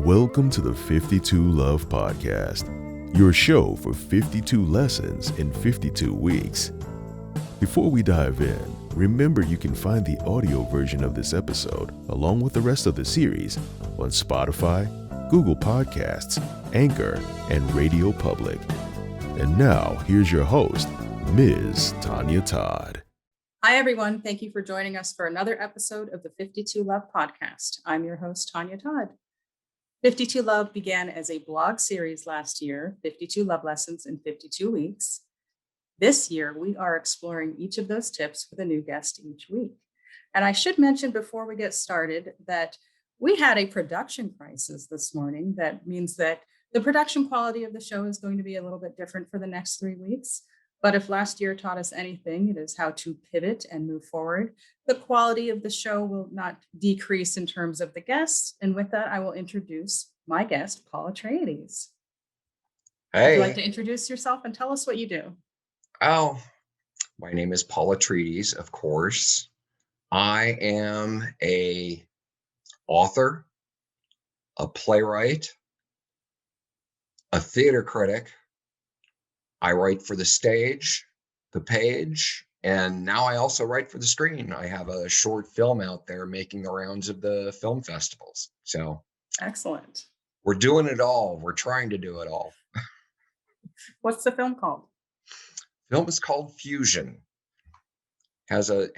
Welcome to the 52 Love Podcast, your show for 52 lessons in 52 weeks. Before we dive in, remember you can find the audio version of this episode, along with the rest of the series, on Spotify, Google Podcasts, Anchor, and Radio Public. And now, here's your host, Ms. Tonya Todd. Hi, everyone. Thank you for joining us for another episode of the 52 Love Podcast. I'm your host, Tonya Todd. 52 Love began as a blog series last year, 52 Love Lessons in 52 Weeks. This year, we are exploring each of those tips with a new guest each week. And I should mention before we get started that we had a production crisis this morning. That means that the production quality of the show is going to be a little bit different for the next 3 weeks. But if last year taught us anything, it is how to pivot and move forward. The quality of the show will not decrease in terms of the guests. And with that, I will introduce my guest, Paul Atreides. Hey. Would you like to introduce yourself and tell us what you do? Oh, my name is Paul Atreides, of course. I am a author, a playwright, a theater critic. I write for the stage, the page, and now I also write for the screen. I have a short film out there making the rounds of the film festivals. So excellent. We're doing it all. We're trying to do it all. What's the film called? Film is called Fusion. Has a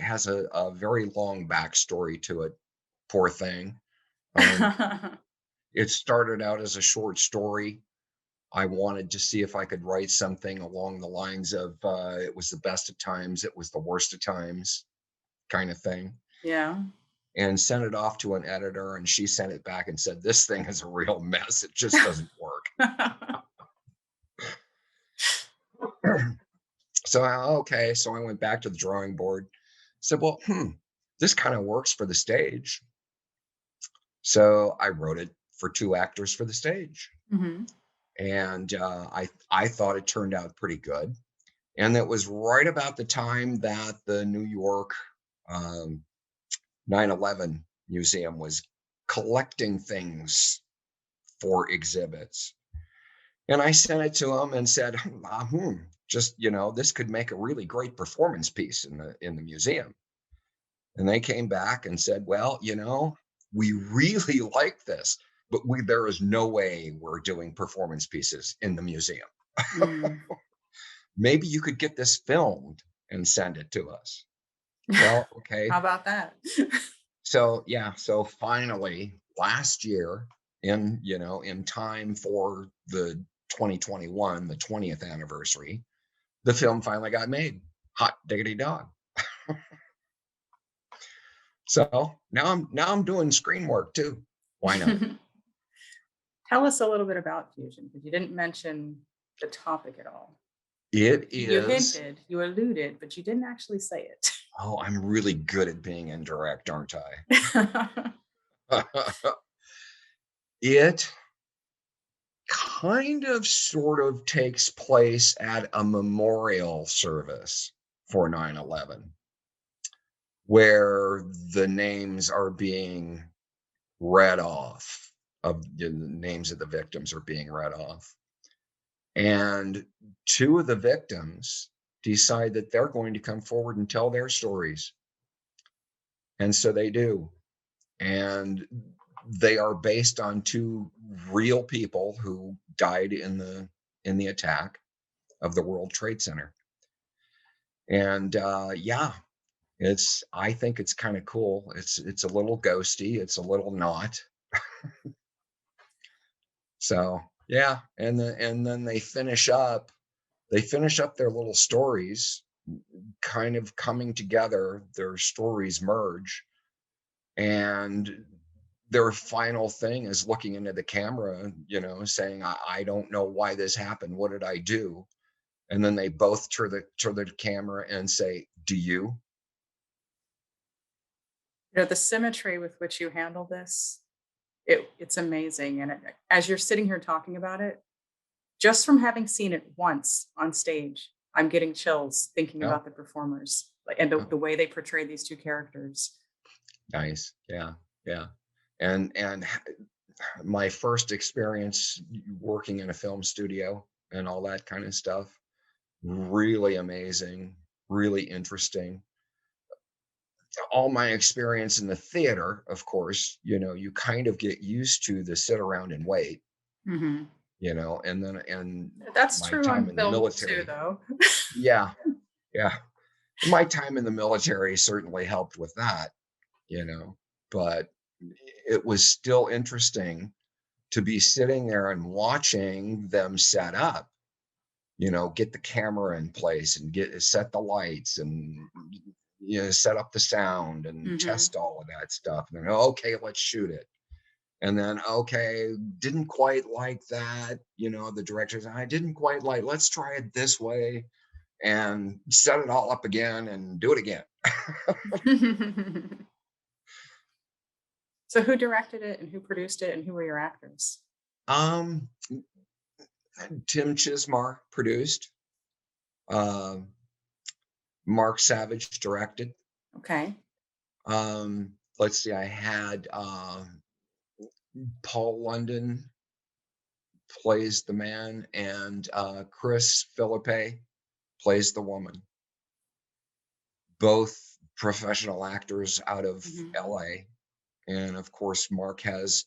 very long backstory to it. Poor thing. It started out as a short story. I wanted to see if I could write something along the lines of it was the best of times, it was the worst of times kind of thing. Yeah. And sent it off to an editor, and she sent it back and said, this thing is a real mess. It just doesn't work. So I went back to the drawing board, said, well, this kind of works for the stage. So I wrote it for 2 actors for the stage. Mm-hmm. And I thought it turned out pretty good. And it was right about the time that the New York 9/11 Museum was collecting things for exhibits. And I sent it to them and said, this could make a really great performance piece in the museum. And they came back and said, well, we really like this, but there is no way we're doing performance pieces in the museum. Maybe you could get this filmed and send it to us. Well, okay. How about that? So finally last year in time for the 2021, the 20th anniversary, the film finally got made. Hot diggity dog. So now I'm doing screen work too. Why not? Tell us a little bit about Fusion, because you didn't mention the topic at all. It is. You hinted, you alluded, but you didn't actually say it. Oh, I'm really good at being indirect, aren't I? It kind of sort of takes place at a memorial service for 9/11, where the names are being read off. Of the names of the victims are being read off. And 2 of the victims decide that they're going to come forward and tell their stories. And so they do. And they are based on 2 real people who died in the attack of the World Trade Center. And I think it's kind of cool. It's a little ghosty. It's a little not. So yeah, and then they finish up their little stories, kind of coming together. Their stories merge, and their final thing is looking into the camera, saying, I don't know why this happened. What did I do? And then they both turn the camera and say, do you? The symmetry with which you handle this, it's amazing. And as you're sitting here talking about it, just from having seen it once on stage, I'm getting chills thinking about the performers and the way they portray these 2 characters. Nice. Yeah. And my first experience working in a film studio and all that kind of stuff. Really amazing, really interesting. All my experience in the theater, of course, you kind of get used to the sit around and wait, Mhm. and That's my true time on in the film too, military. though. Yeah, yeah. My time in the military certainly helped with that, but it was still interesting to be sitting there and watching them set up, get the camera in place and set the lights and set up the sound and Mhm. test all of that stuff. And then, okay, let's shoot it. And then, okay, didn't quite like that. The directors, I didn't quite like, let's try it this way and set it all up again and do it again. So who directed it and who produced it and who were your actors? Um, Tim Chismar produced, um, Mark Savage directed. Okay. Let's see, I had Paul London plays the man, and Chris Philippe plays the woman. Both professional actors out of Mhm. LA. And of course, Mark has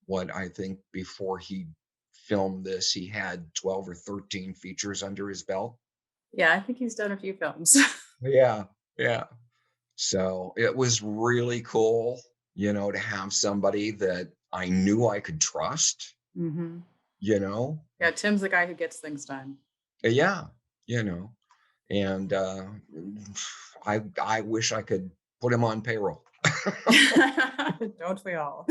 what I think before he filmed this, he had 12 or 13 features under his belt. Yeah, I think he's done a few films. Yeah, yeah. So it was really cool, to have somebody that I knew I could trust, Mhm. you know? Yeah, Tim's the guy who gets things done. Yeah, you know. And I wish I could put him on payroll. Don't we all?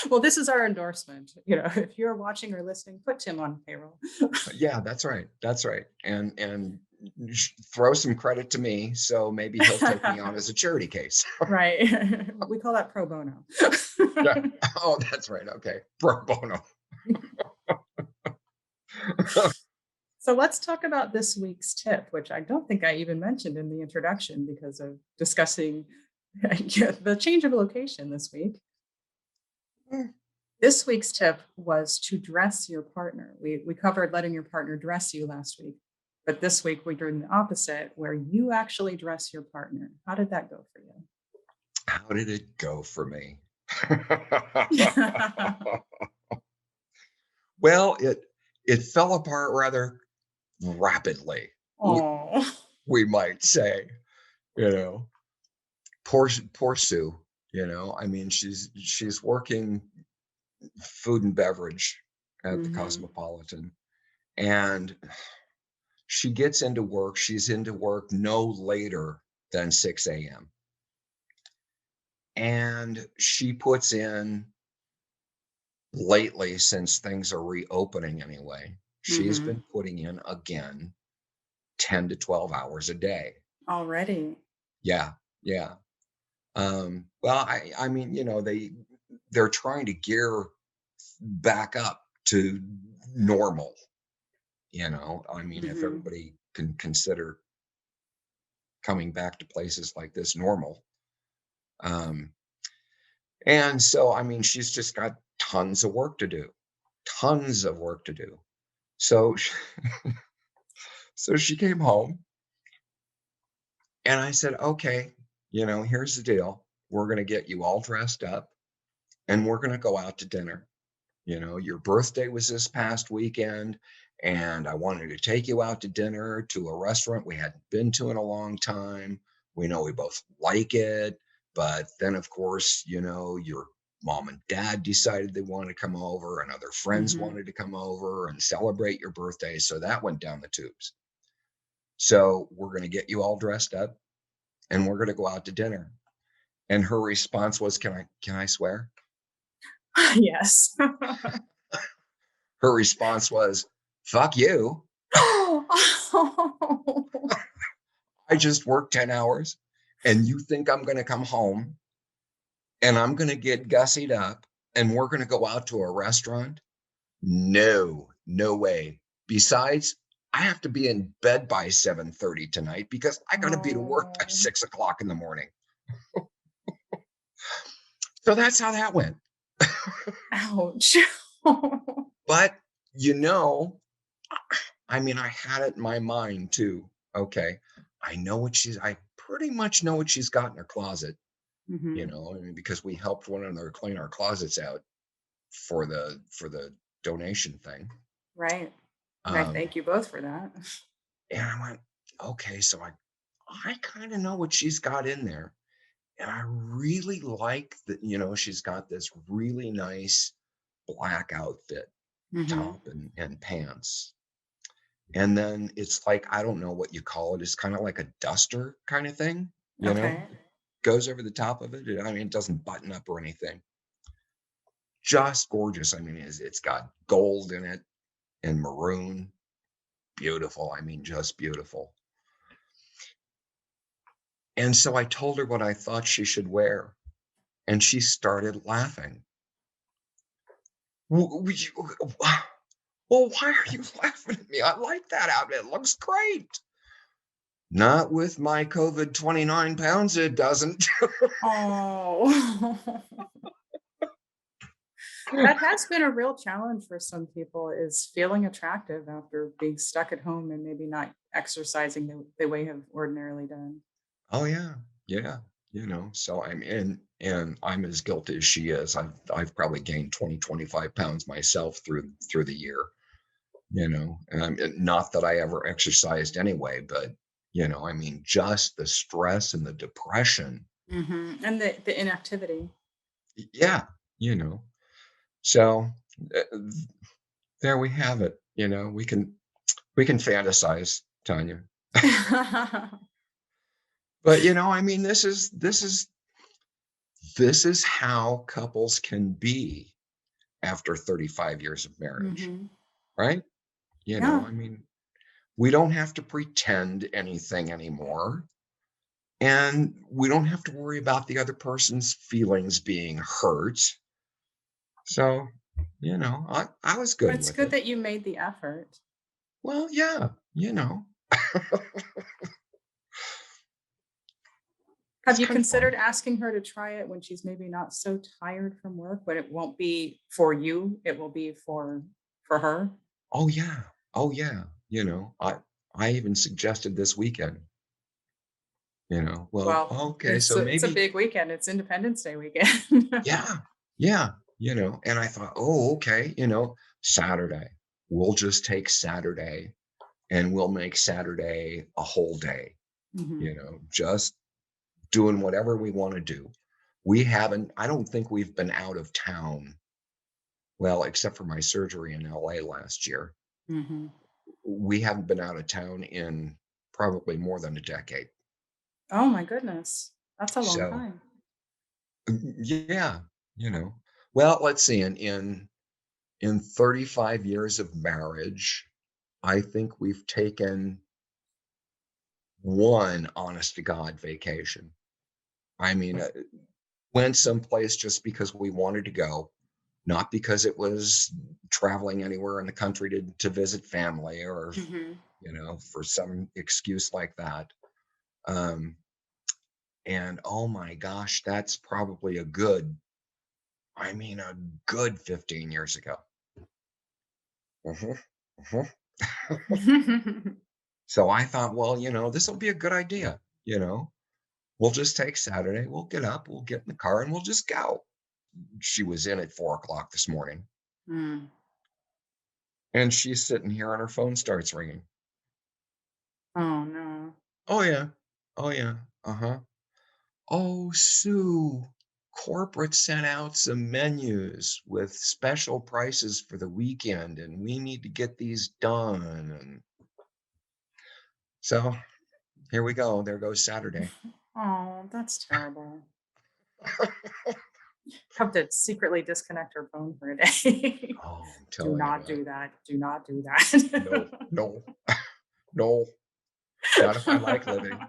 Well, this is our endorsement. If you're watching or listening, put Tim on payroll. Yeah, that's right. That's right. And throw some credit to me, so maybe he'll take me on as a charity case. Right. We call that pro bono. Yeah. Oh, that's right. Okay. Pro bono. So let's talk about this week's tip, which I don't think I even mentioned in the introduction because of discussing the change of location this week. This week's tip was to dress your partner. We covered letting your partner dress you last week, but this week we're doing the opposite, where you actually dress your partner. How did that go for How did it go for me? you? Well, it fell apart rather rapidly, we, Oh. we might say, you know. Poor Sue, I mean, she's working food and beverage at the Hmm. Cosmopolitan, and she's into work no later than 6 a.m. And she puts in, lately, since things are reopening anyway, she's Hmm. been putting in again 10 to 12 hours a day. Already. Yeah, yeah. Well, I mean, they're trying to gear back up to normal, I mean, if Hmm. everybody can consider coming back to places like this normal. Um, and so, I mean, she's just got tons of work to do, tons of work to do. So, so she came home and I said, okay, here's the deal. We're going to get you all dressed up and we're going to go out to dinner. Your birthday was this past weekend, and I wanted to take you out to dinner to a restaurant we hadn't been to in a long time. We know we both like it, but then, of course, your mom and dad decided they wanted to come over, and other friends Hmm. wanted to come over and celebrate your birthday. So that went down the tubes. So we're going to get you all dressed up, and we're going to go out to dinner. And her response was, "Can I swear?" Yes. Her response was, "Fuck you. I just worked 10 hours and you think I'm going to come home and I'm going to get gussied up and we're going to go out to a restaurant? No, no way. Besides, I have to be in bed by 7:30 tonight because I got to be to work by Oh. 6 o'clock in the morning." So that's how that went. Ouch. But, you know, I mean, I had it in my mind too. Okay, I pretty much know what she's got in her closet, Hmm. I mean, because we helped one another clean our closets out for the donation thing. Right. And I Um, thank you both for that. and I went, okay, so I kind of know what she's got in there. And I really like that, she's got this really nice black outfit, Hmm. top and pants. And then it's like, I don't know what you call it. It's kind of like a duster kind of thing, Okay. goes over the top of it. I mean, it doesn't button up or anything. Just gorgeous. I mean, it's got gold in it and maroon. Beautiful. I mean, just beautiful. And so I told her what I thought she should wear, and she started laughing. Well, why are you laughing at me? I like that outfit. It looks great. Not with my COVID 29 pounds, it doesn't. Oh. That has been a real challenge for some people, is feeling attractive after being stuck at home and maybe not exercising the way have ordinarily done. Oh yeah. Yeah. So I'm in and I'm as guilty as she is. I've probably gained 20-25 pounds myself through the year, not that I ever exercised anyway, but I mean, just the stress and the depression. And the inactivity. Yeah. You know, so uh, there we have it. We can fantasize, Tanya. But I mean, this is how couples can be after 35 years of marriage, Hmm. right? Yeah. I mean, we don't have to pretend anything anymore. And we don't have to worry about the other person's feelings being hurt. So, I was good It's with good it. that you made the effort. Well, yeah, Have it's you kind of considered fun. asking her to try it when she's maybe not so tired from work, when it won't be for you, it will be for her? Oh yeah. Oh yeah. I even suggested this weekend, well, Well, okay, it's so a maybe, big weekend. It's Independence Day weekend. yeah, yeah, and I thought, oh, okay, Saturday, we'll just take Saturday and we'll make Saturday a whole day, Hmm. just doing whatever we want to do. I don't think we've been out of town, well, except for my surgery in LA last year. Hmm. We haven't been out of town in probably more than a decade. Oh my goodness. That's a long So, time. yeah, you know. Well, let's see. In 35 years of marriage, I think we've taken one honest to God vacation. I mean, went someplace just because we wanted to go, not because it was traveling anywhere in the country to visit family or, Hmm. for some excuse like that. Um, and oh my gosh, that's probably a good 15 years ago. Mhm, mhm. So I thought, well, this will be a good idea. We'll just take Saturday. We'll get up, we'll get in the car, and we'll just go. She was in at 4 o'clock this morning, Mm. and she's sitting here, and her phone starts ringing. Oh no. Oh yeah, oh yeah, uh-huh. Oh, Sue, corporate sent out some menus with special prices for the weekend, and we need to get these done. And so here we go. There goes Saturday. Oh, that's terrible. Have to secretly disconnect her phone for a day. Oh, I'm Do telling you not what. do that. Do not do No, that. no, no, not if I like living.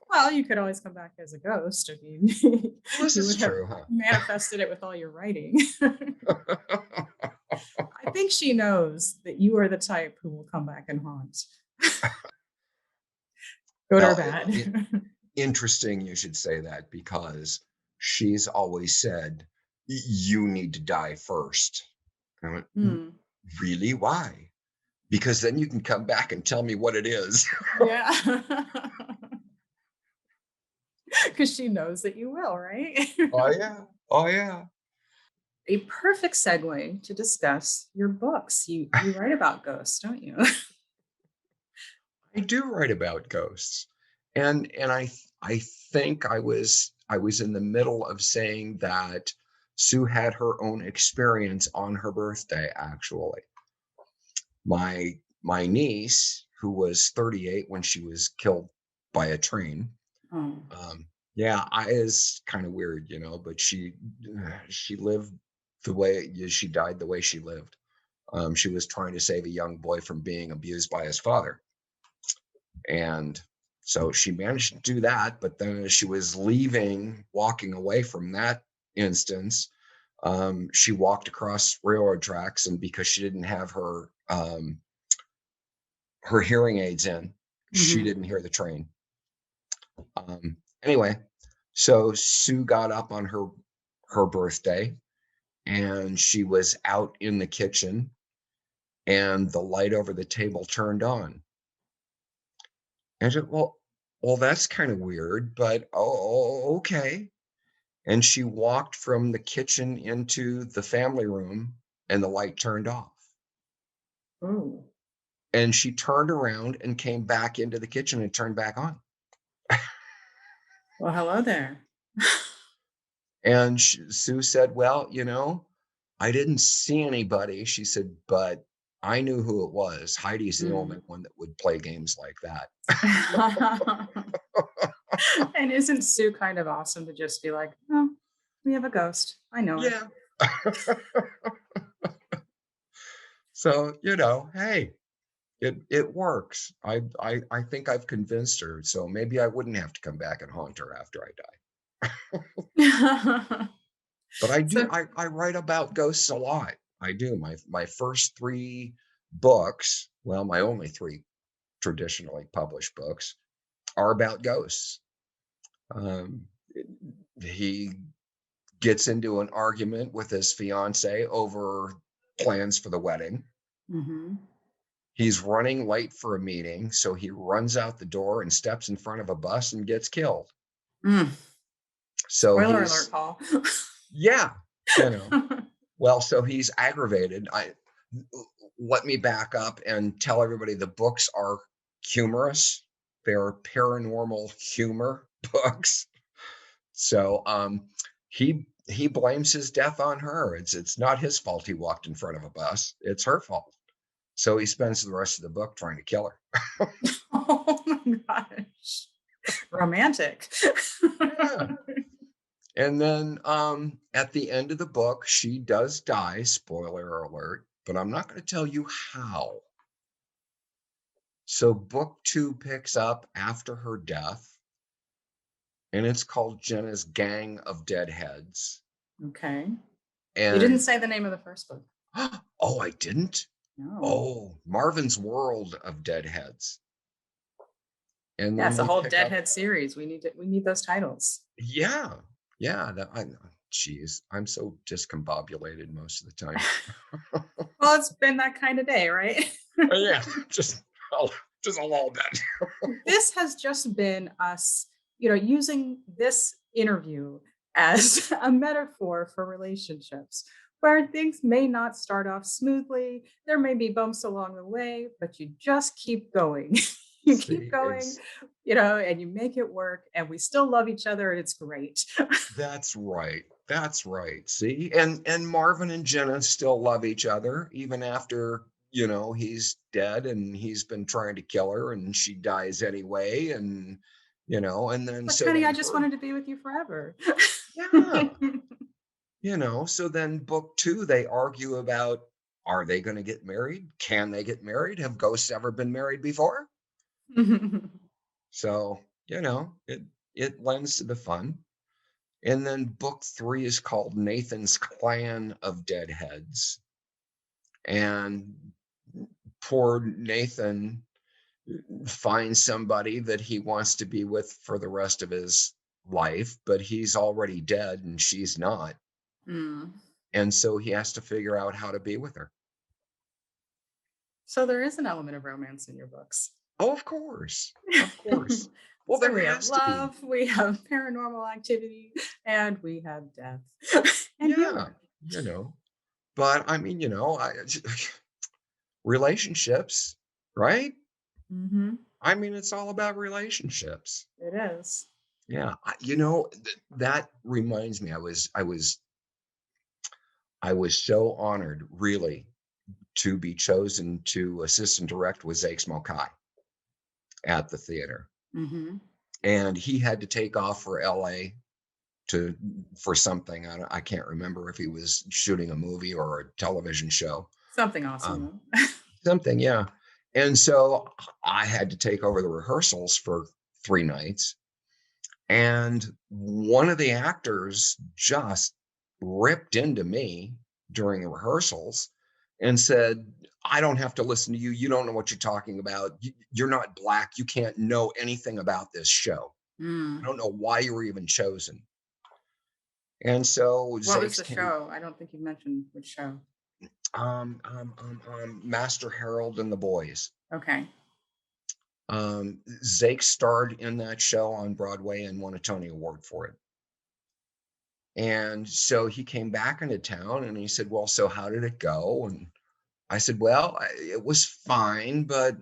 Well, you could always come back as a ghost. I mean, Well, this you is would have true, huh? manifested it with all your writing. I think she knows that you are the type who will come back and haunt, good or Well, bad. interesting you should say that because she's always said, you need to die first. I went, Hmm. really? Why? Because then you can come back and tell me what it is. Yeah. Because she knows that you will, right? Oh, yeah. Oh, yeah. A perfect segue to discuss your books. You write about ghosts, don't you? I do write about ghosts. And I think I was in the middle of saying that Sue had her own experience on her birthday, actually. My niece, who was 38 when she was killed by a train. Oh. Yeah, I is kind of weird, but she lived the way she died the way she lived. She was trying to save a young boy from being abused by his father. And so she managed to do that, but then as she was walking away from that instance, she walked across railroad tracks, and because she didn't have her hearing aids in, she Mhm. didn't hear the train. Anyway, so Sue got up on her birthday, and she was out in the kitchen, and the light over the table turned on. And I said, well, that's kind of weird, but okay. And she walked from the kitchen into the family room, and the light turned off. Oh. And she turned around and came back into the kitchen and turned back on. Well, hello there. And Sue said, well, I didn't see anybody. She said, but I knew who it was. Heidi's the only Mm. one that would play games like that. And isn't Sue kind of awesome to just be like, oh, we have a ghost. I know her. Yeah. So, hey, it works. I think I've convinced her. So maybe I wouldn't have to come back and haunt her after I die. But I do, So, I write about ghosts a lot. I do. My first three books, well, my only three traditionally published books, are about ghosts. Um, he gets into an argument with his fiance over plans for the wedding. mhm. He's running late for a meeting, so he runs out the door and steps in front of a bus and gets killed. Mm. So Spoiler alert, Paul. yeah, you know, well, so he's aggravated. Let me back up and tell everybody the books are humorous. They're paranormal humor books. So he blames his death on her. It's not his fault he walked in front of a bus. It's her fault. So he spends the rest of the book trying to kill her. Oh my gosh. Romantic. Yeah. And then at the end of the book, she does die, spoiler alert, but I'm not going to tell you how. So book 2 picks up after her death, and it's called Jenna's Gang of Deadheads. Okay. You didn't And say the name of the first book. oh, I didn't? No. Oh, Marvin's World of Deadheads. And Yeah, then it's a we whole pick up, Deadhead series. We need those titles. yeah, that I know. Geez, I'm so discombobulated most of the time. Well, it's been that kind of day, right? Yeah, just a little bit. This has just been us, using this interview as a metaphor for relationships where things may not start off smoothly. There may be bumps along the way, but you just keep going. You keep See, going, and you make it work, and we still love each other, and it's great. that's right. That's right. See, and Marvin and Jenna still love each other even after he's dead and he's been trying to kill her and she dies anyway, and and then Like, so honey, I then just wanted to be with you forever. yeah, so then book 2 they argue about, are they going to get married? Can they get married? Have ghosts ever been married before? So it lends to the fun. And then book 3 is called Nathan's Clan of Deadheads. And poor Nathan finds somebody that he wants to be with for the rest of his life, but he's already dead and she's not. Mm. And so he has to figure out how to be with her. So there is an element of romance in your books. Oh, of course. Of course. Well, So there we have has to be. love, we have paranormal activity, and we have death. And Yeah, humor. but I mean, relationships, right? Mm-hmm. I mean, it's all about relationships. It is. Yeah, that reminds me. I was so honored, really, to be chosen to assist and direct with Zakes Mokai at the theater, Mm-hmm. and he had to take off for LA for something. I can't remember if he was shooting a movie or a television show. Something Um, awesome. something, yeah. And so I had to take over the rehearsals for 3 nights. And one of the actors just ripped into me during the rehearsals and said, I don't have to listen to you. You don't know what you're talking about. You're not Black. You can't know anything about this show. I Mm. don't know why you were even chosen. And so What was Zakes the came, show? I don't think you mentioned which show. Master Harold and the Boys. Okay. Zakes starred in that show on Broadway and won a Tony Award for it. And so he came back into town and he said, well, so how did it go? And I said, well, it was fine, but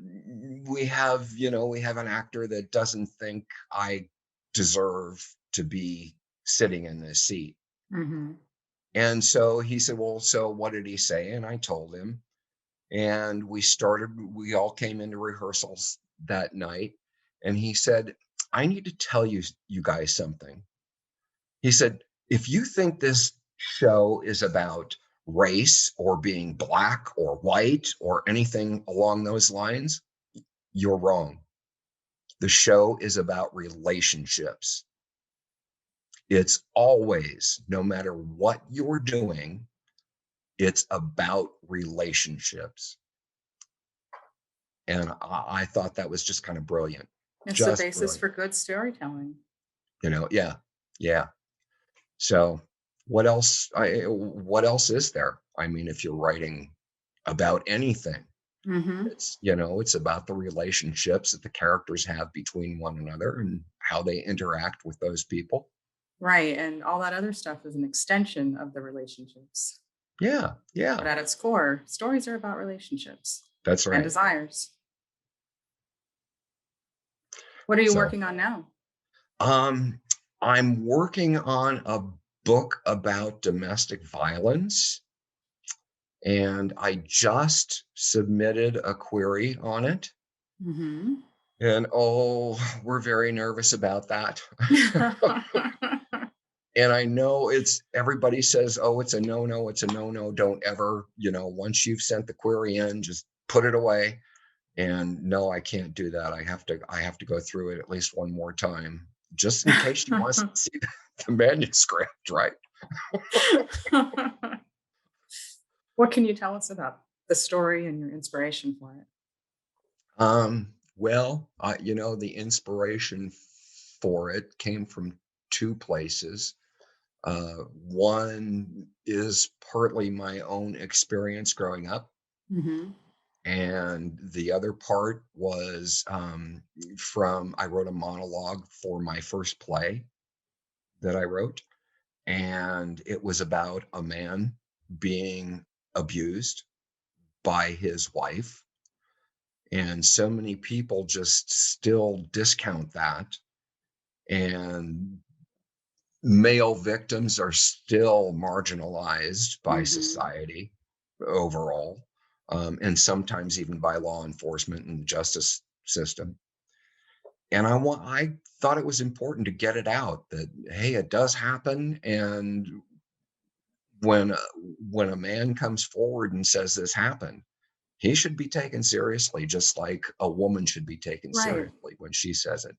we have an actor that doesn't think I deserve to be sitting in this seat. Mm-hmm. And so he said, well, so what did he say? And I told him, and we all came into rehearsals that night. And he said, I need to tell you guys something. He said, if you think this show is about race or being Black or white or anything along those lines, you're wrong. The show is about relationships. It's always, no matter what you're doing, it's about relationships. And I thought that was just kind of brilliant. It's the Just basis brilliant. for good storytelling. Yeah. Yeah. So what else is there? I mean, if you're writing about anything, Mm-hmm. it's about the relationships that the characters have between one another and how they interact with those people. Right. And all that other stuff is an extension of the relationships. Yeah. But at its core, stories are about relationships That's and right. desires. What are you So, working on now? I'm working on a book about domestic violence, and I just submitted a query on it. Mm-hmm. And we're very nervous about that. And I know everybody says, oh, it's a no, it's a no. Don't ever, once you've sent the query in, just put it away. And no, I can't do that. I have to go through it at least one more time, just in case she wants to see the manuscript, right? What can you tell us about the story and your inspiration for it? Well, the inspiration for it came from 2 places. One is partly my own experience growing up. Mm-hmm. And the other part was I wrote a monologue for my first play that I wrote. And it was about a man being abused by his wife. And so many people just still discount that. And male victims are still marginalized by Mm-hmm. society overall, and sometimes even by law enforcement and the justice system. And I thought it was important to get it out that, hey, it does happen. And when a man comes forward and says this happened, he should be taken seriously, just like a woman should be taken Right. seriously when she says it.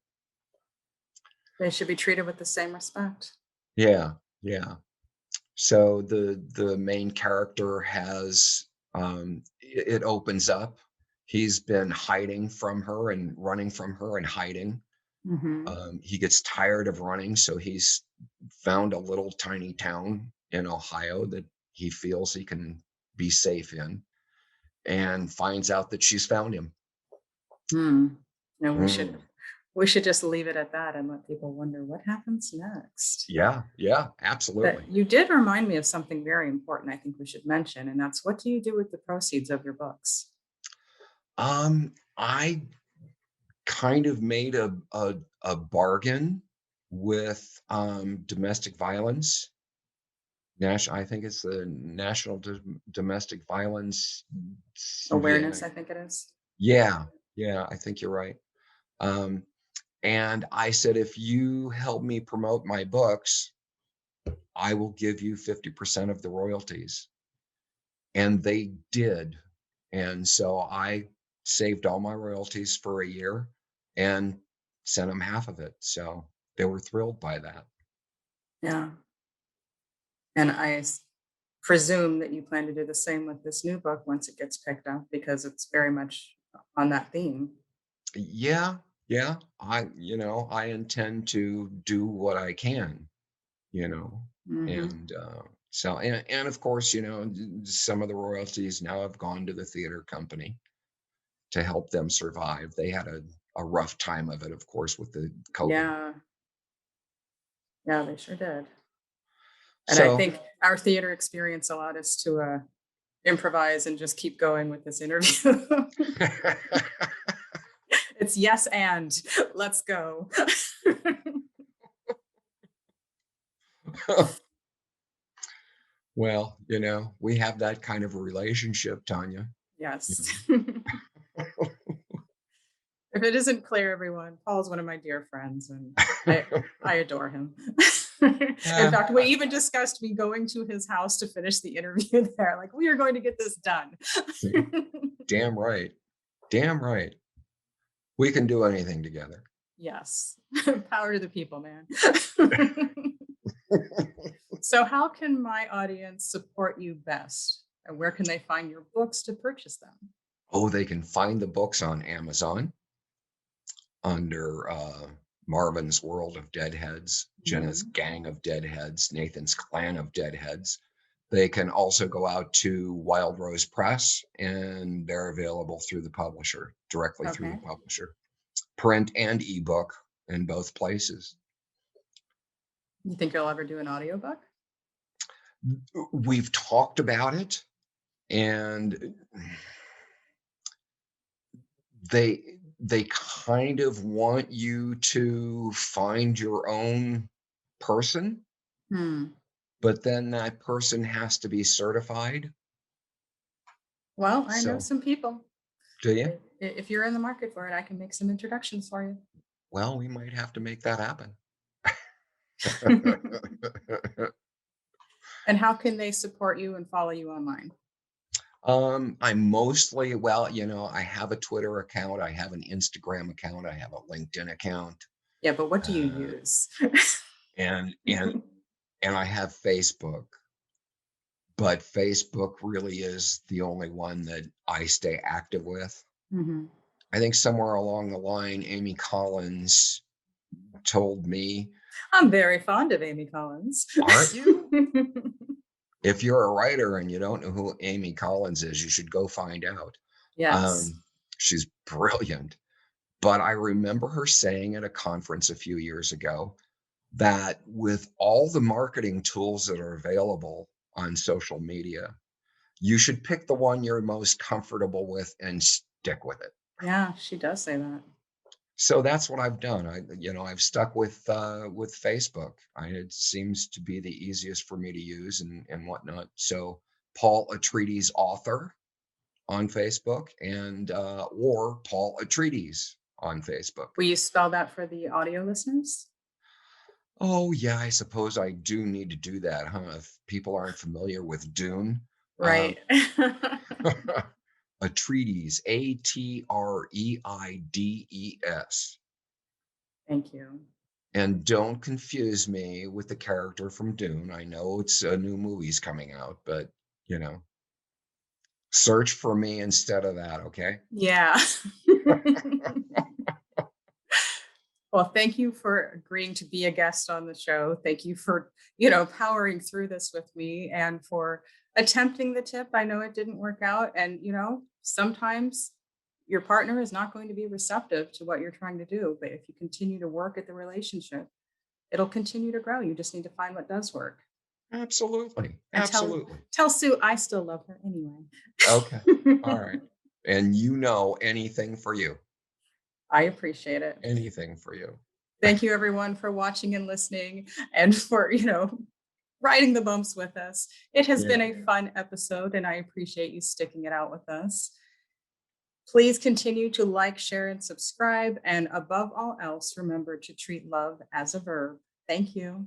They should be treated with the same respect. Yeah. So the main character has it opens up. He's been hiding from her and running from her and hiding. He gets tired of running, so he's found a little tiny town in Ohio that he feels he can be safe in, and finds out that she's found him. No, we Mm. should just leave it at that and let people wonder what happens next. Yeah, But absolutely. you did remind me of something very important I think we should mention, and that's what do you do with the proceeds of your books? I kind of made a bargain with domestic violence. I think it's the National Domestic Violence Awareness, CVA. I think it is. Yeah, I think you're right. Um, and I said, if you help me promote my books, I will give you 50% of the royalties. And they did. And so I saved all my royalties for a year and sent them half of it. So they were thrilled by that. Yeah. And presume that you plan to do the same with this new book once it gets picked up, because it's very much on that theme. Yeah, I intend to do what I can, you know, Mm-hmm. and so, and of course, some of the royalties now have gone to the theater company to help them survive. They had a rough time of it, of course, with the COVID. Yeah. Yeah, they sure did. And I So think our theater experience allowed us to improvise and just keep going with this interview. It's yes, and let's go. well, we have that kind of a relationship, Tanya. you Yes. know. If it isn't clear, everyone, Paul's one of my dear friends, and I adore him. In Yeah, fact, we even discussed me going to his house to finish the interview there. Like, we are going to get this done. damn right. Damn right. We can do anything together. Yes. Power to the people, man. So how can my audience support you best? And where can they find your books to purchase them? Oh, they can find the books on Amazon under Marvin's World of Deadheads, Jenna's Mhm. Gang of Deadheads, Nathan's Clan of Deadheads. They can also go out to Wild Rose Press, and they're available through the publisher, directly through the Okay. publisher, print and ebook in both places. You think you'll ever do an audiobook? We've talked about it, and they kind of want you to find your own person, Hmm. but then that person has to be certified. Well, I know So, some people. do you? If you're in the market for it, I can make some introductions for you. Well, we might have to make that happen. And how can they support you and follow you online? I'm mostly, well, I have a Twitter account, I have an Instagram account, I have a LinkedIn account, Yeah, but what do you uh, use? and I have Facebook. But Facebook really is the only one that I stay active with. Mhm. I think somewhere along the line, Amy Collins told me, I'm very fond of Amy Collins. aren't you? If you're a writer and you don't know who Amy Collins is, you should go find out. Yes. She's brilliant. But I remember her saying at a conference a few years ago that with all the marketing tools that are available on social media, you should pick the one you're most comfortable with and stick with it. Yeah, she does say that. So that's what I've done. I've stuck with Facebook. It seems to be the easiest for me to use and whatnot. So Paul Atreides author on Facebook, and or Paul Atreides on Facebook. Will you spell that for the audio listeners? Oh yeah, I suppose I do need to do that, huh? If people aren't familiar with Dune. Right. Atreides, Atreides. Thank you. And don't confuse me with the character from Dune. I know it's a new movie's coming out, but search for me instead of that, okay? Yeah. Well, thank you for agreeing to be a guest on the show. Thank you for, powering through this with me and for attempting the tip. I know it didn't work out. And, sometimes your partner is not going to be receptive to what you're trying to do. But if you continue to work at the relationship, it'll continue to grow. You just need to find what does work. Absolutely. And Absolutely. tell Sue I still love her anyway. Okay. All right. And anything for you. I appreciate it. Anything for you. Thank you, everyone, for watching and listening and for, riding the bumps with us. It has been a fun episode, and I appreciate you sticking it out with us. Please continue to like, share, and subscribe. And above all else, remember to treat love as a verb. Thank you.